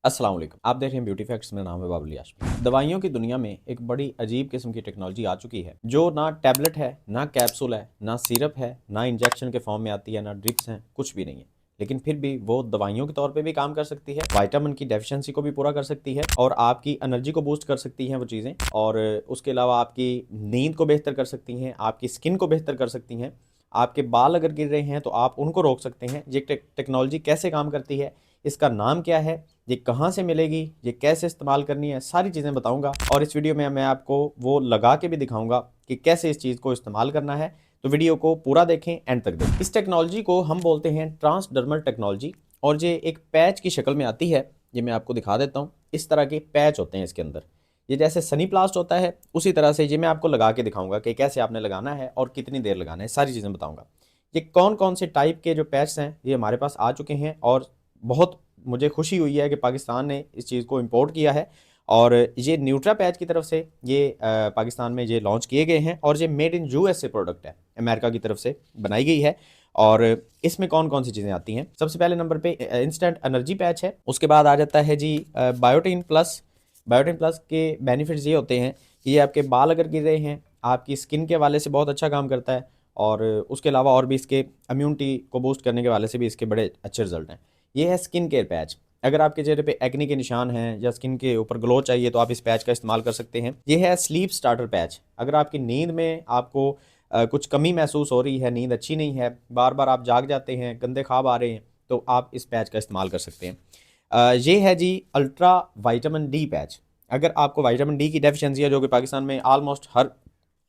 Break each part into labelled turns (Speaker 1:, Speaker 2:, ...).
Speaker 1: अस्सलाम वालेकुम। आप देख रहे हैं ब्यूटी फैक्ट्स। मेरा नाम है बाबुल याशमी। दवाइयों की दुनिया में एक बड़ी अजीब किस्म की टेक्नोलॉजी आ चुकी है जो ना टैबलेट है, ना कैप्सूल है, ना सिरप है, ना इंजेक्शन के फॉर्म में आती है, ना ड्रिप्स हैं, कुछ भी नहीं है। लेकिन फिर भी वो दवाइयों के तौर पे भी काम कर सकती है, विटामिन की डेफिशिएंसी को भी पूरा कर सकती है और आपकी एनर्जी को बूस्ट कर सकती हैं वो चीज़ें। और उसके अलावा आपकी नींद को बेहतर कर सकती हैं, आपकी स्किन को बेहतर कर सकती हैं। आपके बाल अगर गिर रहे हैं तो आप उनको रोक सकते हैं। ये टेक्नोलॉजी कैसे काम करती है, इसका नाम क्या है, ये कहाँ से मिलेगी, ये कैसे इस्तेमाल करनी है, सारी चीज़ें बताऊंगा। और इस वीडियो में मैं आपको वो लगा के भी दिखाऊंगा कि कैसे इस चीज़ को इस्तेमाल करना है। तो वीडियो को पूरा देखें, एंड तक देखें। इस टेक्नोलॉजी को हम बोलते हैं ट्रांसडर्मल टेक्नोलॉजी और ये एक पैच की शक्ल में आती है। ये मैं आपको दिखा देता हूँ। इस तरह के पैच होते हैं इसके अंदर। ये जैसे सनी प्लास्ट होता है उसी तरह से ये मैं आपको लगा के दिखाऊंगा कि कैसे आपने लगाना है और कितनी देर लगाना है, सारी चीज़ें बताऊंगा। ये कौन कौन से टाइप के जो पैच हैं ये हमारे पास आ चुके हैं और बहुत मुझे खुशी हुई है कि पाकिस्तान ने इस चीज़ को इंपोर्ट किया है। और ये न्यूट्रा पैच की तरफ से ये पाकिस्तान में ये लॉन्च किए गए हैं और ये मेड इन यूएसए प्रोडक्ट है, अमेरिका की तरफ से बनाई गई है। और इसमें कौन कौन सी चीज़ें आती हैं, सबसे पहले नंबर पे इंस्टेंट एनर्जी पैच है। उसके बाद आ जाता है जी बायोटिन प्लस। बायोटिन प्लस के बेनिफिट्स ये होते हैं कि ये आपके बाल अगर गिर रहे हैं, आपकी स्किन के हवाले से बहुत अच्छा काम करता है। और उसके अलावा और भी इसके इम्यूनिटी को बूस्ट करने के हवाले से भी इसके बड़े अच्छे रिजल्ट हैं। ये है स्किन केयर पैच। अगर आपके चेहरे पे एक्ने के निशान हैं या स्किन के ऊपर ग्लो चाहिए तो आप इस पैच का इस्तेमाल कर सकते हैं। ये है स्लीप स्टार्टर पैच। अगर आपकी नींद में आपको कुछ कमी महसूस हो रही है, नींद अच्छी नहीं है, बार बार आप जाग जाते हैं, गंदे ख्वाब आ रहे हैं, तो आप इस पैच का इस्तेमाल कर सकते हैं। ये है जी अल्ट्रा विटामिन डी पैच। अगर आपको विटामिन डी की डेफिशिएंसी है, जो कि पाकिस्तान में ऑलमोस्ट हर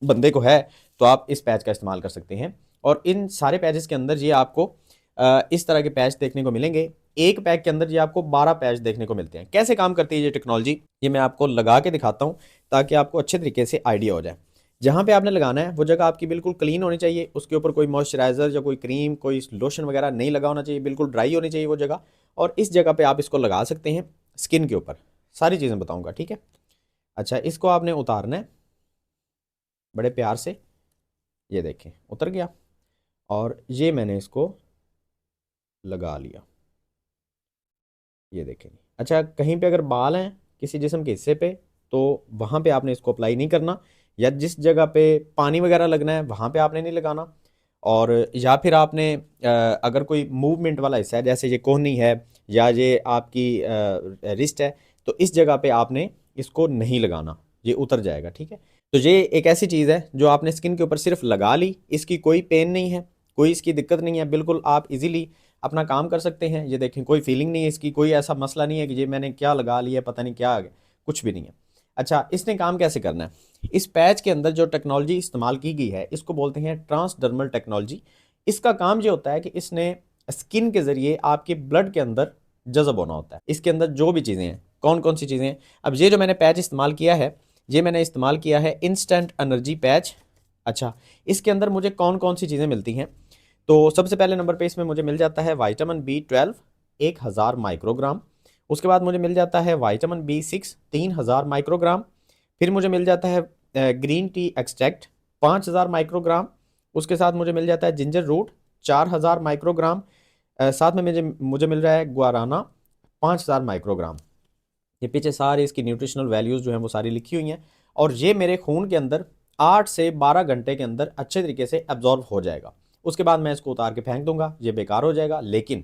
Speaker 1: बंदे को है, तो आप इस पैच का इस्तेमाल कर सकते हैं। और इन सारे पैचेस के अंदर ये आपको इस तरह के पैच देखने को मिलेंगे। एक पैक के अंदर ये आपको 12 पैच देखने को मिलते हैं। कैसे काम करती है ये टेक्नोलॉजी, ये मैं आपको लगा के दिखाता हूँ ताकि आपको अच्छे तरीके से आइडिया हो जाए। जहाँ पे आपने लगाना है वो जगह आपकी बिल्कुल क्लीन होनी चाहिए, उसके ऊपर कोई मॉइस्चराइजर या कोई क्रीम, कोई लोशन वगैरह नहीं लगा होना चाहिए, बिल्कुल ड्राई होनी चाहिए वो जगह। और इस जगह पे आप इसको लगा सकते हैं स्किन के ऊपर। सारी चीज़ें बताऊंगा, ठीक है। अच्छा, इसको आपने उतारना है बड़े प्यार से। ये देखें उतर गया और ये मैंने इसको लगा लिया। ये देखें। अच्छा, कहीं पे अगर बाल हैं किसी जिस्म के हिस्से पे तो वहाँ पे आपने इसको अप्लाई नहीं करना, या जिस जगह पे पानी वगैरह लगना है वहाँ पे आपने नहीं लगाना। और या फिर आपने अगर कोई मूवमेंट वाला हिस्सा है, जैसे ये कोहनी है या ये आपकी रिस्ट है, तो इस जगह पे आपने इसको नहीं लगाना, ये उतर जाएगा, ठीक है। तो ये एक ऐसी चीज़ है जो आपने स्किन के ऊपर सिर्फ लगा ली, इसकी कोई पेन नहीं है, कोई इसकी दिक्कत नहीं है, बिल्कुल आप इजीली अपना काम कर सकते हैं। ये देखें, कोई फीलिंग नहीं है इसकी, कोई ऐसा मसला नहीं है कि ये मैंने क्या लगा लिया पता नहीं क्या आ गया, कुछ भी नहीं है। अच्छा, इसने काम कैसे करना है। इस पैच के अंदर जो टेक्नोलॉजी इस्तेमाल की गई है इसको बोलते हैं ट्रांसडर्मल टेक्नोलॉजी। इसका काम ये होता है कि इसने स्किन के जरिए आपके ब्लड के अंदर जज़ब होना होता है। इसके अंदर जो भी चीज़ें हैं, कौन कौन सी चीज़ें हैं, अब ये जो मैंने पैच इस्तेमाल किया है, ये मैंने इस्तेमाल किया है इंस्टेंट एनर्जी पैच। अच्छा, इसके अंदर मुझे कौन कौन सी चीज़ें मिलती हैं, तो सबसे पहले नंबर पे इसमें मुझे मिल जाता है विटामिन B12 1000 माइक्रोग्राम। उसके बाद मुझे मिल जाता है विटामिन B6 3000 माइक्रोग्राम। फिर मुझे मिल जाता है ग्रीन टी एक्सट्रैक्ट 5000 माइक्रोग्राम। उसके साथ मुझे मिल जाता है जिंजर रूट 4000 माइक्रोग्राम। साथ में मुझे मुझे मिल रहा है गुआराना 5000 माइक्रोग्राम। ये पीछे सारी इसकी न्यूट्रिशनल वैल्यूज़ जो हैं वो सारी लिखी हुई हैं। और ये मेरे खून के अंदर 8 से 12 घंटे के अंदर अच्छे तरीके से एब्जॉर्ब हो जाएगा। उसके बाद मैं इसको उतार के फेंक दूंगा, ये बेकार हो जाएगा। लेकिन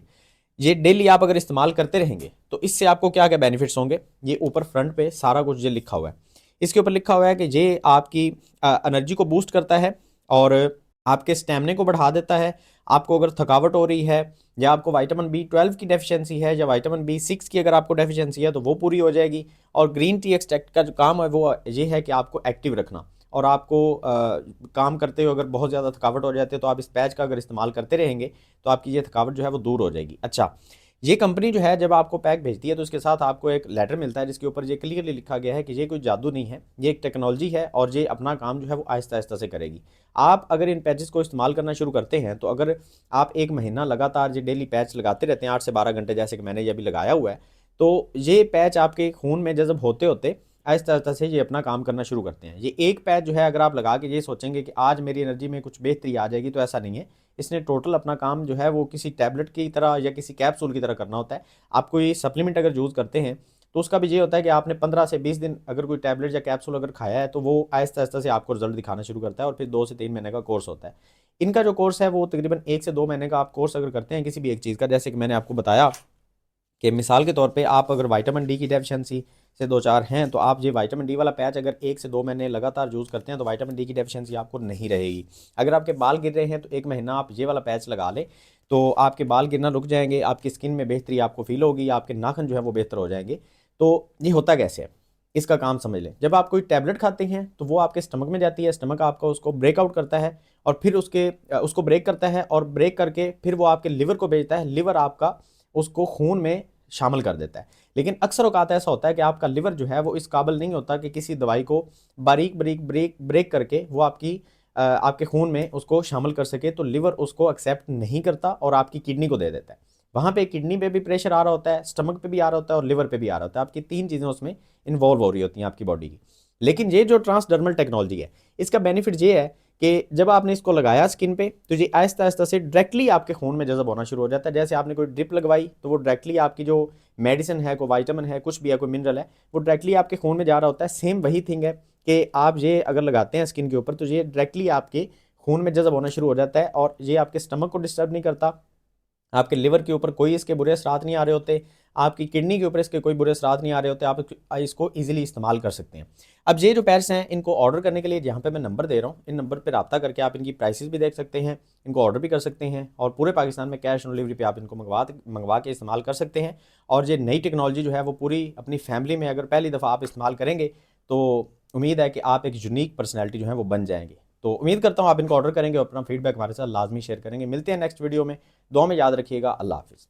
Speaker 1: ये डेली आप अगर इस्तेमाल करते रहेंगे तो इससे आपको क्या क्या बेनिफिट्स होंगे, ये ऊपर फ्रंट पे सारा कुछ ये लिखा हुआ है। इसके ऊपर लिखा हुआ है कि ये आपकी एनर्जी को बूस्ट करता है और आपके स्टेमिना को बढ़ा देता है। आपको अगर थकावट हो रही है या आपको विटामिन B12 की डेफिशिएंसी है या विटामिन B6 की अगर आपको डेफिशिएंसी है तो वो पूरी हो जाएगी। और ग्रीन टी एक्सट्रैक्ट का जो काम है वो ये है कि आपको एक्टिव रखना। और आपको काम करते हुए अगर बहुत ज़्यादा थकावट हो जाती है तो आप इस पैच का अगर इस्तेमाल करते रहेंगे तो आपकी ये थकावट जो है वो दूर हो जाएगी। अच्छा, ये कंपनी जो है जब आपको पैक भेजती है तो उसके साथ आपको एक लेटर मिलता है जिसके ऊपर ये क्लियरली लिखा गया है कि ये कोई जादू नहीं है, ये एक टेक्नोलॉजी है और ये अपना काम जो है वो आहिस्ता आहिस्ता से करेगी। आप अगर इन पैचेस को इस्तेमाल करना शुरू करते हैं तो अगर आप एक महीना लगातार ये डेली पैच लगाते रहते हैं 8 से 12 घंटे, जैसे कि मैंने ये अभी लगाया हुआ है, तो ये पैच आपके खून में जज़ब होते होते आहिस्ता आहिस्ता से ये अपना काम करना शुरू करते हैं। ये एक पैच जो है अगर आप लगा के ये सोचेंगे कि आज मेरी एनर्जी में कुछ बेहतरी आ जाएगी, तो ऐसा नहीं है। इसने टोटल अपना काम जो है वो किसी टैबलेट की तरह या किसी कैप्सूल की तरह करना होता है। आप कोई सप्लीमेंट अगर यूज़ करते हैं तो उसका भी ये होता है कि आपने 15 से 20 दिन अगर कोई टैबलेट या कैप्सूल अगर खाया है तो वो आहिस्ता आहिस्ता से आपको रिजल्ट दिखाना शुरू करता है और फिर 2 से 3 महीने का कोर्स होता है। इनका जो कोर्स है वो तकरीबन 1 से 2 महीने का आप कोर्स अगर करते हैं किसी भी एक चीज़ का, जैसे कि मैंने आपको बताया कि मिसाल के तौर पे आप अगर विटामिन डी की डेफिशिएंसी से दो चार हैं तो आप ये विटामिन डी वाला पैच अगर 1 से 2 महीने लगातार यूज़ करते हैं तो विटामिन डी की डेफिशिएंसी आपको नहीं रहेगी। अगर आपके बाल गिर रहे हैं तो 1 महीना आप ये वाला पैच लगा लें तो आपके बाल गिरना रुक जाएंगे, आपकी स्किन में बेहतरी आपको फील होगी, आपके नाखून जो है वो बेहतर हो जाएंगे। तो ये होता कैसे है, इसका काम समझ लें। जब आप कोई टैबलेट खाते हैं तो वो आपके स्टमक में जाती है, स्टमक आपका उसको ब्रेकआउट करता है और फिर उसको ब्रेक करता है और ब्रेक करके फिर वो आपके लिवर को भेजता है। लिवर आपका उसको खून में शामिल कर देता है। लेकिन अक्सर औकात ऐसा होता है कि आपका लिवर जो है वो इस काबिल नहीं होता कि किसी दवाई को बारीक बारीक ब्रेक करके वो आपके खून में उसको शामिल कर सके, तो लिवर उसको एक्सेप्ट नहीं करता और आपकी किडनी को दे देता है। वहाँ पे किडनी पे भी प्रेशर आ रहा होता है, स्टमक पे भी आ रहा होता है और लिवर पे भी आ रहा होता है। आपकी 3 चीज़ें उसमें इन्वॉल्व हो रही होती हैं आपकी बॉडी की। लेकिन ये जो ट्रांसडर्मल टेक्नोलॉजी है, इसका बेनिफिट ये है कि जब आपने इसको लगाया स्किन पे तो ये आहिस्ता आहिस्ता से डायरेक्टली आपके खून में जज़ब होना शुरू हो जाता है। जैसे आपने कोई ड्रिप लगवाई तो वो डायरेक्टली आपकी जो मेडिसिन है, कोई विटामिन है, कुछ भी है, कोई मिनरल है, वो डायरेक्टली आपके खून में जा रहा होता है। सेम वही थिंग है कि आप ये अगर लगाते हैं स्किन के ऊपर तो ये डायरेक्टली आपके खून में जज़ब होना शुरू हो जाता है और ये आपके स्टमक को डिस्टर्ब नहीं करता, आपके लिवर के ऊपर कोई इसके बुरे असरात नहीं आ रहे होते, आपकी किडनी के ऊपर इसके कोई बुरे असरात नहीं आ रहे होते, आप इसको ईजिली इस्तेमाल कर सकते हैं। अब ये जो पैड्स हैं इनको ऑर्डर करने के लिए यहाँ पे मैं नंबर दे रहा हूँ, इन नंबर पर रब्ता करके आप इनकी प्राइसेस भी देख सकते हैं, इनको ऑर्डर भी कर सकते हैं और पूरे पाकिस्तान में कैश ऑन डिलीवरी पे आप इनको मंगवा के इस्तेमाल कर सकते हैं। और ये नई टेक्नोलॉजी जो है वो पूरी अपनी फैमिली में अगर पहली दफ़ा आप इस्तेमाल करेंगे तो उम्मीद है कि आप एक यूनिक पर्सनैलिटी जो है वो बन जाएंगे। तो उम्मीद करता हूँ आप इनको ऑर्डर करेंगे और अपना फीडबैक हमारे साथ लाजमी शेयर करेंगे। मिलते हैं नेक्स्ट वीडियो में, दुआ में याद रखिएगा। अल्लाह हाफिज़।